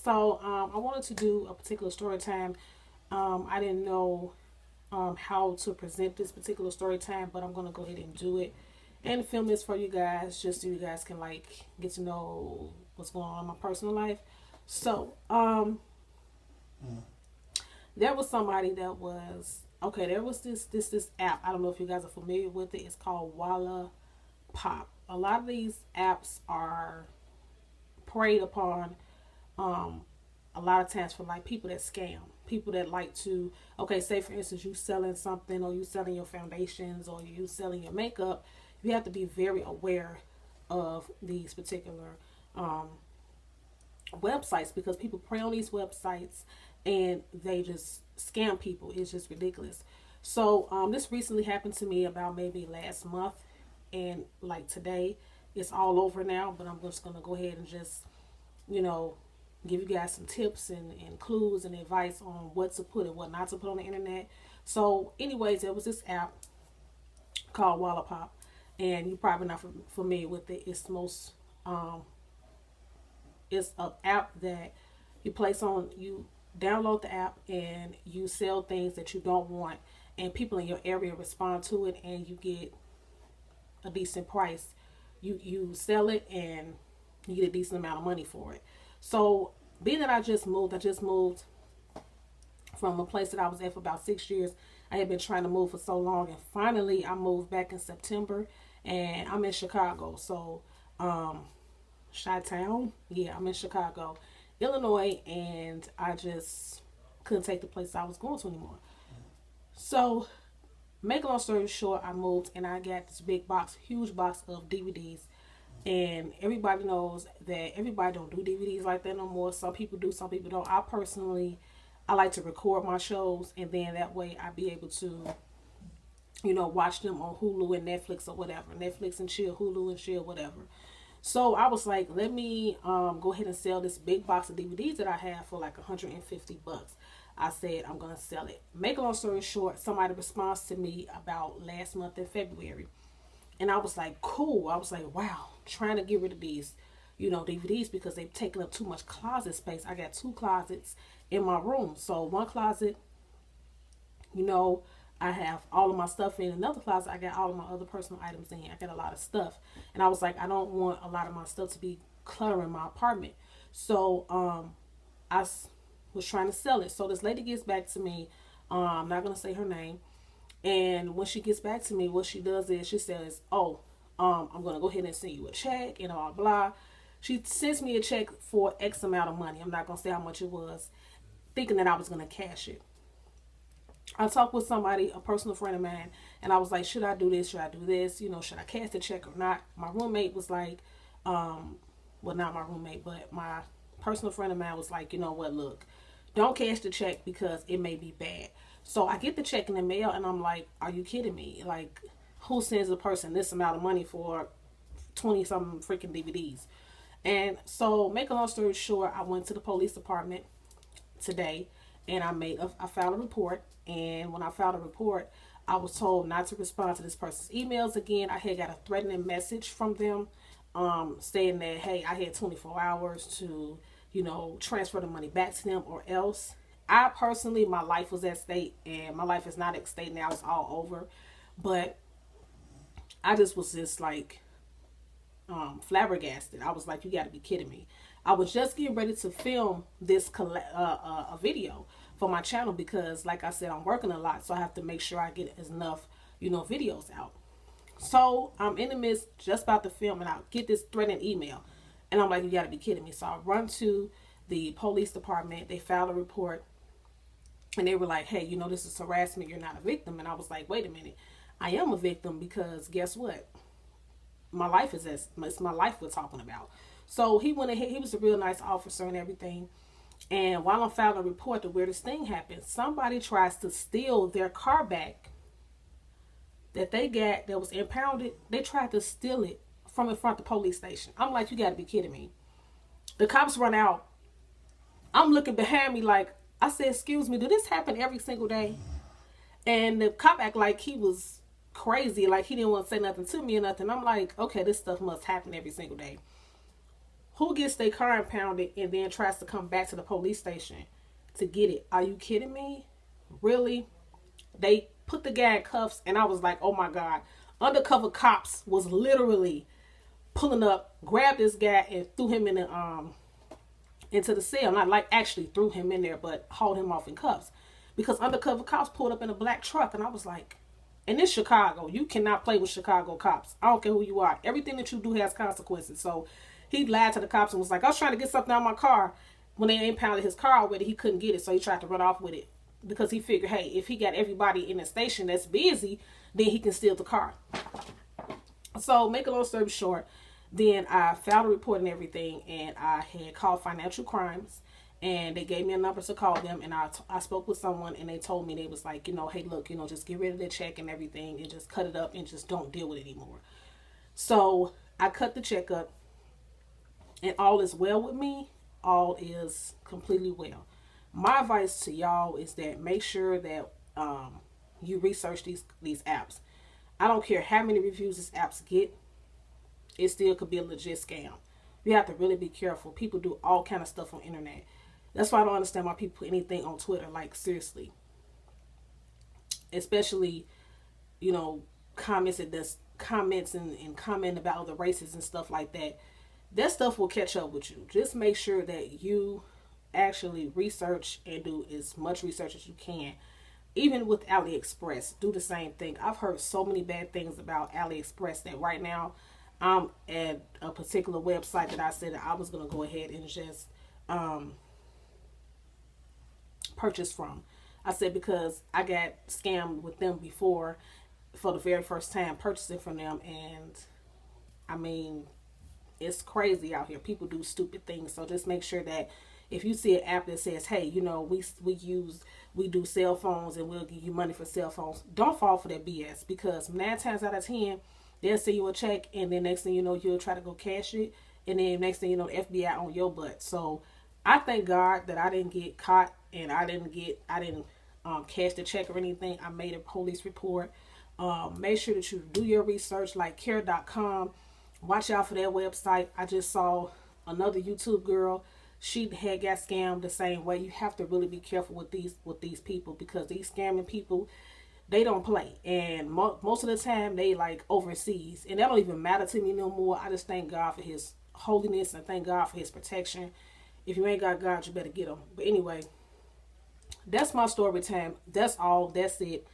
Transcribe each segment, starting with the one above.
So I wanted to do a particular story time. I didn't know how to present this particular story time, but I'm gonna go ahead and do it and film this for you guys, just so you guys can like get to know what's going on in my personal life. So there was somebody that was okay. There was this app. I don't know if you guys are familiar with it. It's called Walla Pop. A lot of these apps are preyed upon a lot of times for like people that scam, people that like to, okay, say for instance you selling something, or you selling your foundations, or you selling your makeup. You have to be very aware of these particular websites, because people prey on these websites and they just scam people. It's just ridiculous. So this recently happened to me about maybe last month, and like today it's all over now, but I'm just gonna go ahead and just, you know, give you guys some tips and clues and advice on what to put and what not to put on the internet. So anyways, there was this app called Wallapop, and you're probably not familiar with it. It's most it's an app that you download the app and you sell things that you don't want, and people in your area respond to it, and you get a decent price. You sell it and you get a decent amount of money for it. So being that I just moved from a place that I was at for about 6 years. I had been trying to move for so long, and finally I moved back in September, and I'm in Chicago. So Chi-Town, yeah, I'm in Chicago, Illinois, and I just couldn't take the place I was going to anymore. So make a long story short, I moved and I got this big box, huge box of DVDs. And everybody knows that everybody don't do DVDs like that no more. Some people do, some people don't. I like to record my shows, and then that way I be able to, you know, watch them on Hulu and Netflix or whatever. Netflix and chill, Hulu and chill, whatever. So I was like, let me go ahead and sell this big box of DVDs that I have for like 150 bucks. I said I'm gonna sell it. Make a long story short, somebody responds to me about last month in February. And I was like, cool. I was like, wow, trying to get rid of these, you know, DVDs, because they've taken up too much closet space. I got two closets in my room. So one closet, you know, I have all of my stuff in. Another closet, I got all of my other personal items in. I got a lot of stuff. And I was like, I don't want a lot of my stuff to be cluttering my apartment. So was trying to sell it. So this lady gets back to me. I'm not going to say her name. And when she gets back to me, what she does is she says, oh, I'm going to go ahead and send you a check and blah, blah. She sends me a check for X amount of money. I'm not going to say how much it was, thinking that I was going to cash it. I talked with somebody, a personal friend of mine, and I was like, should I do this? Should I do this? You know, should I cash the check or not? My roommate was like, well, not my roommate, but my personal friend of mine was like, you know what, look, don't cash the check because it may be bad. So I get the check in the mail, and I'm like, are you kidding me? Like, who sends a person this amount of money for 20-something freaking DVDs? And so, make a long story short, I went to the police department today, and I filed a report. And when I filed a report, I was told not to respond to this person's emails again. I had got a threatening message from them, saying that, hey, I had 24 hours to, you know, transfer the money back to them, or else. I personally, my life was at stake, and my life is not at stake now. It's all over. But I just was just like flabbergasted. I was like, you got to be kidding me. I was just getting ready to film this a video for my channel, because like I said, I'm working a lot, so I have to make sure I get enough, you know, videos out. So I'm in the midst, just about to film, and I get this threatening email, and I'm like, you got to be kidding me. So I run to the police department. They filed a report. And they were like, hey, you know, this is harassment. You're not a victim. And I was like, wait a minute. I am a victim, because guess what? My life it's my life we're talking about. So he went ahead. He was a real nice officer and everything. And while I'm filing a report, the weirdest thing happened. Somebody tries to steal their car back that they got that was impounded. They tried to steal it from in front of the police station. I'm like, you got to be kidding me. The cops run out. I'm looking behind me like, I said, excuse me, do this happen every single day? And the cop act like he was crazy, like he didn't want to say nothing to me or nothing. I'm like, okay, this stuff must happen every single day. Who gets their car impounded and then tries to come back to the police station to get it? Are you kidding me? Really? They put the guy in cuffs, and I was like, oh my God. Undercover cops was literally pulling up, grabbed this guy, and threw him in the into the cell. Not like actually threw him in there, but hauled him off in cuffs. Because undercover cops pulled up in a black truck, and I was like, and it's Chicago. You cannot play with Chicago cops. I don't care who you are. Everything that you do has consequences. So he lied to the cops and was like, I was trying to get something out of my car. When they impounded his car already, he couldn't get it, so he tried to run off with it. Because he figured, hey, if he got everybody in the station that's busy, then he can steal the car. So, make a long story short, then I filed a report and everything, and I had called financial crimes, and they gave me a number to call them, and I spoke with someone, and they told me, they was like, hey, look, just get rid of the check and everything, and just cut it up, and just don't deal with it anymore. So, I cut the check up, and all is well with me. All is completely well. My advice to y'all is that make sure that you research these apps. I don't care how many reviews these apps get, it still could be a legit scam. You have to really be careful. People do all kind of stuff on the internet. That's why I don't understand why people put anything on Twitter. Like, seriously. Especially, comments and comment about other races and stuff like that. That stuff will catch up with you. Just make sure that you actually research and do as much research as you can. Even with AliExpress, do the same thing. I've heard so many bad things about AliExpress that right now I'm at a particular website that I said that I was going to go ahead and just purchase from. I said because I got scammed with them before for the very first time purchasing from them, and I mean, it's crazy out here. People do stupid things. So just make sure that if you see an app that says, hey, we do cell phones and we'll give you money for cell phones, don't fall for that BS, because 9 times out of 10, they'll send you a check, and then next thing you know, you'll try to go cash it, and then next thing you know, the FBI on your butt. So I thank God that I didn't get caught, and I didn't cash the check or anything. I made a police report. Make sure that you do your research, like care.com. Watch out for that website. I just saw another YouTube girl. She had got scammed the same way. You have to really be careful with these people, because these scamming people, they don't play. And most of the time, they like overseas. And that don't even matter to me no more. I just thank God for his holiness and thank God for his protection. If you ain't got God, you better get him. But anyway, that's my story time. That's all. That's it.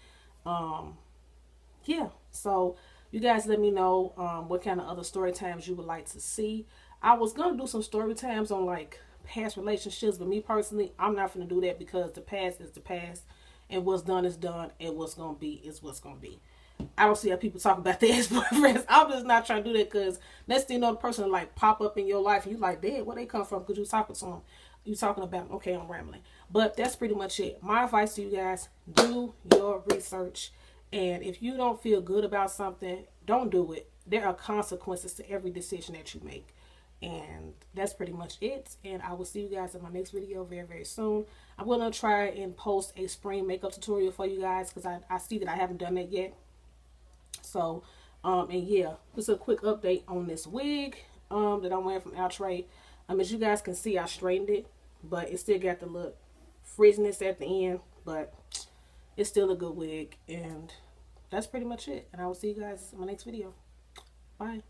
Yeah. So you guys let me know what kind of other story times you would like to see. I was going to do some story times on like past relationships, but me personally, I'm not going to do that, because the past is the past, and what's done is done, and what's going to be is what's going to be. I don't see how people talk about their ex-boyfriends. I'm just not trying to do that, because next thing you know, the person like pop up in your life, and you like, Dad, where they come from? Because you talking to them. You talking about them. Okay, I'm rambling. But that's pretty much it. My advice to you guys, do your research. And if you don't feel good about something, don't do it. There are consequences to every decision that you make. And that's pretty much it. And I will see you guys in my next video very, very soon. I'm going to try and post a spring makeup tutorial for you guys, because I see that I haven't done that yet. So, and yeah, just a quick update on this wig that I'm wearing from Outrage. As you guys can see, I straightened it, but it still got the look frizziness at the end, but it's still a good wig. And that's pretty much it. And I will see you guys in my next video. Bye.